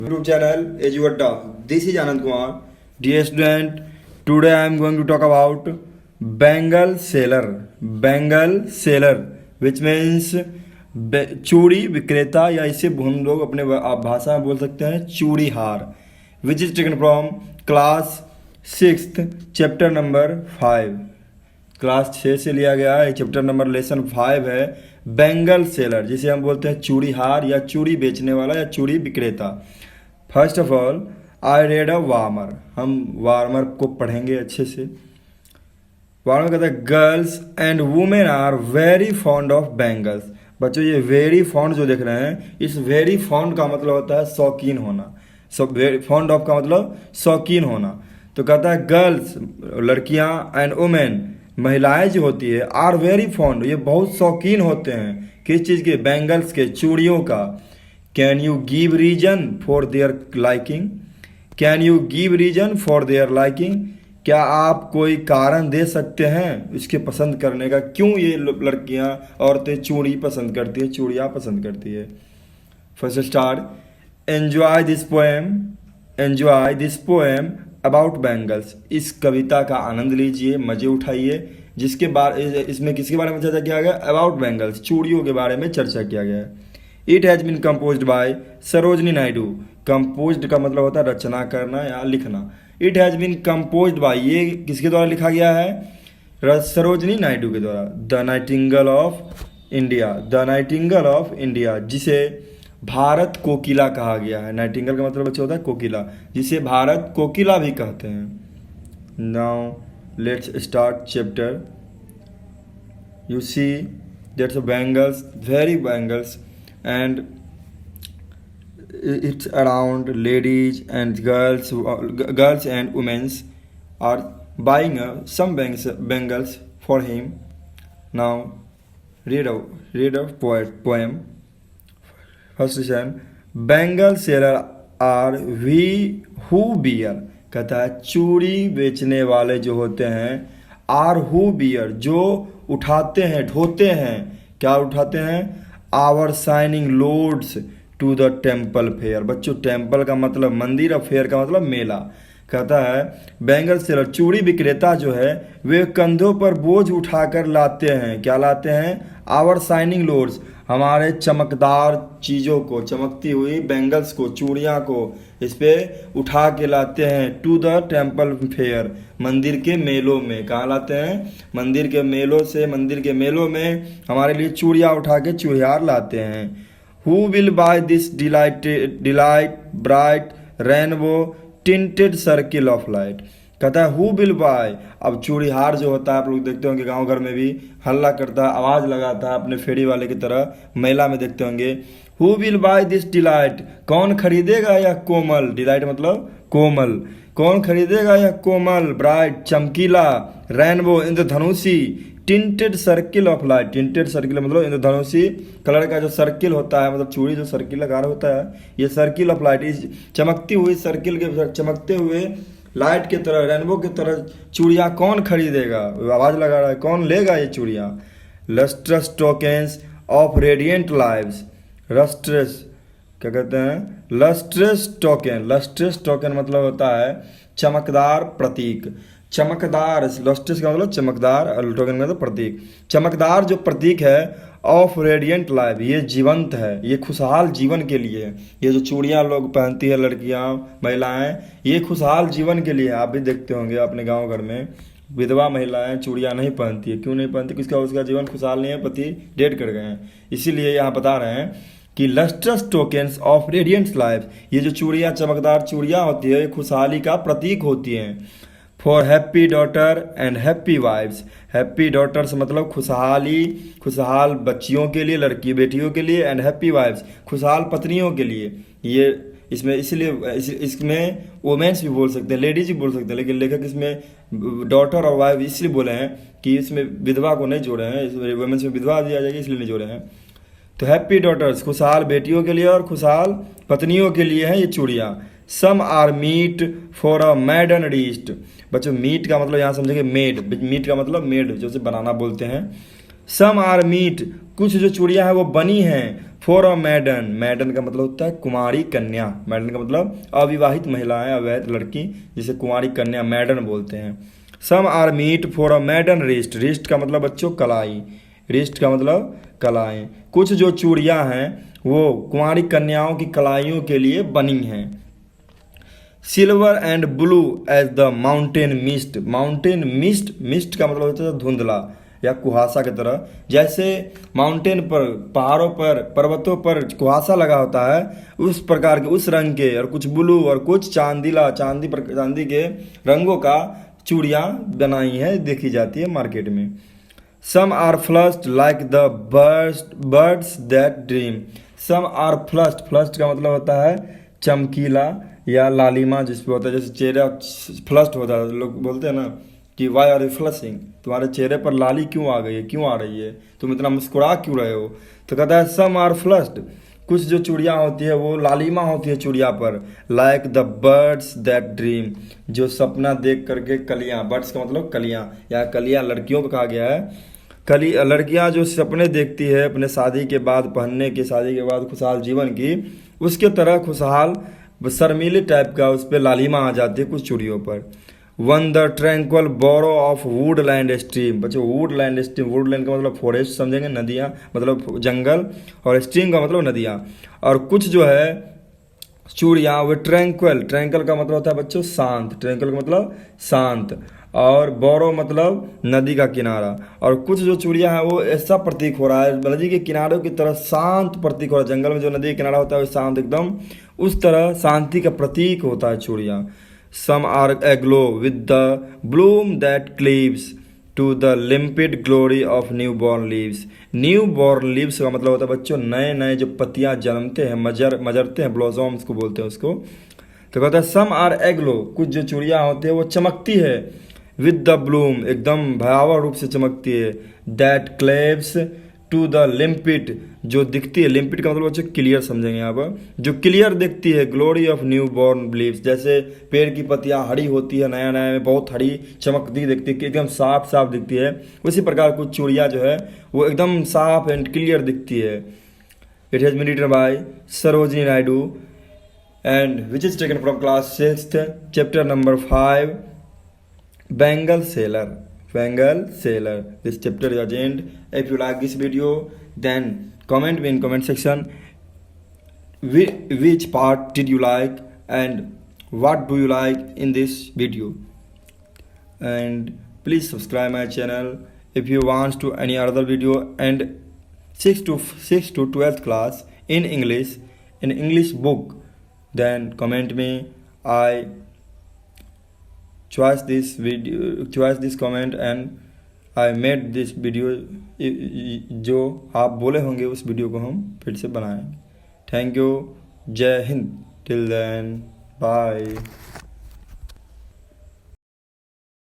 YouTube channel Eduadda. This is Anand Kumar. Dear student, today I am going to talk about Bengal seller. Bengal seller, which means चूड़ी विक्रेता या इसे हम लोग अपने भाषा में बोल सकते हैं चूड़ी हार. Which is taken from class 6th chapter number 5. Class 6 से लिया गया है. चैप्टर नंबर लेसन 5 है बेंगल सेलर, जिसे हम बोलते हैं चूड़ी हार या चूड़ी बेचने वाला या चूड़ी विक्रेता. First of all I read a warmer. हम वार्मर को पढ़ेंगे अच्छे से. वार्मर कहता है girls and women are very fond of bangles. बच्चों ये वेरी फॉन्ड जो देख रहे हैं, इस वेरी फॉन्ड का मतलब होता है शौकीन होना. फॉन्ड ऑफ का मतलब शौकीन होना. तो कहता है गर्ल्स लड़कियां एंड वुमेन महिलाएं जो होती है आर वेरी फॉन्ड, ये बहुत शौकीन होते हैं किस चीज़ के, बैंगल्स के, चूड़ियों का. Can you give reason for their liking. Can you give reason for their liking. क्या आप कोई कारण दे सकते हैं इसके पसंद करने का, क्यों ये लड़कियां औरतें चूड़ी पसंद करती है, चूड़ियाँ पसंद करती है. First start. Enjoy this poem. Enjoy this poem about bangles. इस कविता का आनंद लीजिए, मजे उठाइए. जिसके बारे इसमें किसके बारे में चर्चा किया गया, अबाउट बैंगल्स, चूड़ियों के बारे में चर्चा किया गया है. It has been composed by Sarojini Naidu. Composed का मतलब होता है रचना करना या लिखना. It has been composed by, ये किसके द्वारा लिखा गया है, सरोजनी नायडू के द्वारा. The Nightingale of India. The Nightingale of India, जिसे भारत कोकिला कहा गया है. नाइटिंगेल का मतलब बच्चा होता है कोकिला, जिसे भारत कोकिला भी कहते हैं. Now let's start chapter. You see that's bangles, very bangles, and it's around ladies and girls and women are buying some bangles for him. Now read a poem. First section. Bangle seller are we who bear. कहता है चूड़ी बेचने वाले जो होते हैं, are who beer, जो उठाते हैं, ढोते हैं. क्या उठाते हैं, our shining loads to the temple fair. बच्चों टेम्पल का मतलब मंदिर और फेयर का मतलब मेला. कहता है बैंगल सेलर, चूड़ी विक्रेता जो है वे कंधों पर बोझ उठाकर लाते हैं. क्या लाते हैं, आवर शाइनिंग लोड्स, हमारे चमकदार चीज़ों को, चमकती हुई बैंगल्स को, चूड़ियाँ को इस पे उठा के लाते हैं. टू द टेम्पल फेयर, मंदिर के मेलों में. कहाँ लाते हैं, मंदिर के मेलों से, मंदिर के मेलों में हमारे लिए चूड़ियाँ उठा के चूड़ियार लाते हैं. Who will by this delight bright rainbow tinted circle of light. कहता है हु विल बाय. अब चूड़ीहार जो होता है, आप लोग देखते होंगे गांव घर में भी हल्ला करता है, आवाज़ लगाता है अपने फेरी वाले की तरह, मेला में देखते होंगे. Who will by this delight, कौन खरीदेगा यह कोमल, डिलाइट मतलब कोमल, कौन खरीदेगा यह कोमल, ब्राइट चमकीला, रेनबो इंद्रधनुषी, tinted circle of light. Tinted circle मतलब इंद्रधनुषी कलर का जो सर्किल होता है, मतलब चूड़ी जो सर्किल आकार होता है, ये सर्किल ऑफ लाइट, इस चमकती हुई सर्किल के, चमकते हुए लाइट की तरह, रेनबो की तरह चूड़ियाँ कौन खरीदेगा, आवाज़ लगा रहा है, कौन लेगा ये चूड़ियाँ. Lustrous tokens of radiant lives. Lustrous क्या कहते हैं, लस्ट्रस टोकन. लस्ट्रस टोकन मतलब होता है चमकदार प्रतीक. चमकदार, लस्ट्रस का मतलब चमकदार, टोकन मतलब प्रतीक. चमकदार जो प्रतीक है ऑफ रेडियंट लाइफ, ये जीवंत है, ये खुशहाल जीवन के लिए है. ये जो चूड़ियाँ लोग पहनती है लड़कियाँ महिलाएं, ये खुशहाल जीवन के लिए है. आप भी देखते होंगे अपने गांव घर में विधवा महिलाएं चूड़ियाँ नहीं पहनती है. क्यों नहीं पहनती, किसका, उसका जीवन खुशहाल नहीं है, पति डेड कर गए हैं. इसीलिए यहाँ बता रहे हैं कि lustrous tokens of radiant life, ये जो चूड़ियाँ, चमकदार चूड़ियाँ होती है, ये खुशहाली का प्रतीक होती हैं. For happy daughter and happy wives. Happy daughters मतलब खुशहाली, खुशहाल बच्चियों के लिए, लड़की बेटियों के लिए, एंड हैप्पी वाइफ्स खुशहाल पत्नियों के लिए. ये इसमें इसलिए इसमें वोमेन्स भी बोल सकते हैं, लेडीज भी बोल सकते हैं, लेकिन लेखक इसमें डॉटर और वाइफ इसलिए बोले हैं कि इसमें विधवा को नहीं जोड़े हैं, इसमें वोमेन्स में विधवा दिया जाएगी इसलिए नहीं जोड़े हैं. तो हैप्पी डॉटर्स खुशहाल बेटियों के लिए और खुशहाल पत्नियों के लिए हैं ये चूड़ियाँ. Some are meet for a maiden wrist. बच्चों मीट का मतलब यहाँ समझेंगे मेड. मीट का मतलब मेड, जो से बनाना बोलते हैं. सम आर मीट, कुछ जो चूड़ियाँ हैं वो बनी हैं फॉर अ मैडन, मैडन का मतलब होता है कुमारी कन्या, मैडन का मतलब अविवाहित महिलाएं, अविवाहित लड़की, जिसे कुमारी कन्या मैडन बोलते हैं। Some are meet for a maiden wrist, wrist का मतलब बच्चों कलाई, रिस्ट का मतलब कलाई। कुछ जो चूड़ियां हैं वो कुमारी कन्याओं की कलाइयों के लिए बनी हैं। Silver and blue as the mountain mist, mountain mist, mist का मतलब होता है धुंधला या कुहासा की तरह, जैसे माउंटेन पर, पहाड़ों पर, पर्वतों पर कुहासा लगा होता है, उस प्रकार के, उस रंग के, और कुछ ब्लू और कुछ चांदीला, चांदी के रंगों का चूड़ियाँ बनाई है, देखी जाती है मार्केट में। Some are flushed like the birds that dream, some are flushed, flushed का मतलब होता है चमकीला या लालिमा जिस पे होता है, जैसे चेहरा फ्लस्ड होता है, लोग बोलते हैं ना कि वाई आर यू फ्लशिंग, तुम्हारे चेहरे पर लाली क्यों आ गई है, क्यों आ रही है, तुम इतना मुस्कुरा क्यों रहे हो। तो कहता है सम आर फ्लस्ड, कुछ जो चूड़ियाँ होती है वो लालिमा होती है चूड़िया पर, like the birds that dream, जो सपना देख करके कलियाँ, बर्ड्स का मतलब कलियाँ, या कलियाँ लड़कियों को कहा गया है, लड़कियां जो सपने देखती है अपने शादी के बाद पहनने के, शादी के बाद खुशहाल जीवन की, उसके तरह खुशहाल शर्मीले टाइप का उस पर लालिमा आ जाती है कुछ चूड़ियों पर। On the tranquil brow of woodland stream, बच्चों वुडलैंड स्ट्रीम, वुडलैंड का मतलब फॉरेस्ट समझेंगे, नदियाँ मतलब जंगल, और स्ट्रीम का मतलब नदियाँ। और कुछ जो है चूड़ियाँ वो ट्रैंक्वल, ट्रैंक्वल का मतलब होता है बच्चों शांत, ट्रैंक्वल का मतलब शांत, और बोरो मतलब नदी का किनारा। और कुछ जो चूड़ियाँ हैं वो ऐसा प्रतीक हो रहा है नदी के किनारों की तरह शांत प्रतीक हो रहा है, जंगल में जो नदी का किनारा होता है वो शांत एकदम, उस तरह शांति का प्रतीक होता है चूड़ियाँ। Some are aglow with the bloom that cleaves to the limpid glory of new born leaves, new born leaves का मतलब होता है बच्चों नए नए जो पत्तियां जन्मते हैं, मजरते हैं, ब्लॉसम्स को बोलते हैं उसको। तो कहता है सम आर एग्लो, कुछ जो चूड़ियाँ होती है वो चमकती है, विद द ब्लूम एकदम भयावह रूप से चमकती है, दैट क्लेव्स टू द लिम्पिड जो दिखती है, लिम्पिड का मतलब बच्चों क्लियर समझेंगे यहाँ पर, जो क्लियर दिखती है, glory of new born leaves, जैसे पेड़ की पत्तियाँ हरी होती है, नया नया में बहुत हरी चमकती दिखती है, एकदम साफ साफ दिखती है, उसी प्रकार कुछ चूड़ियाँ जो है वो एकदम साफ एंड क्लियर दिखती है। It has been written by Sarojini Naidu and which is taken from class 6th chapter number 5 Bengal Sailor. Bengal Sailor, this chapter is end. If you like this video then comment me in comment section which part did you like and what do you like in this video, and please subscribe my channel if you want to any other video and 6 to 12th class in English book, then comment me. I choose this comment and I made this video, जो आप बोले होंगे उस video को हम फिर से बनाएंगे। थैंक यू, जय हिंद, टिल देन बाय।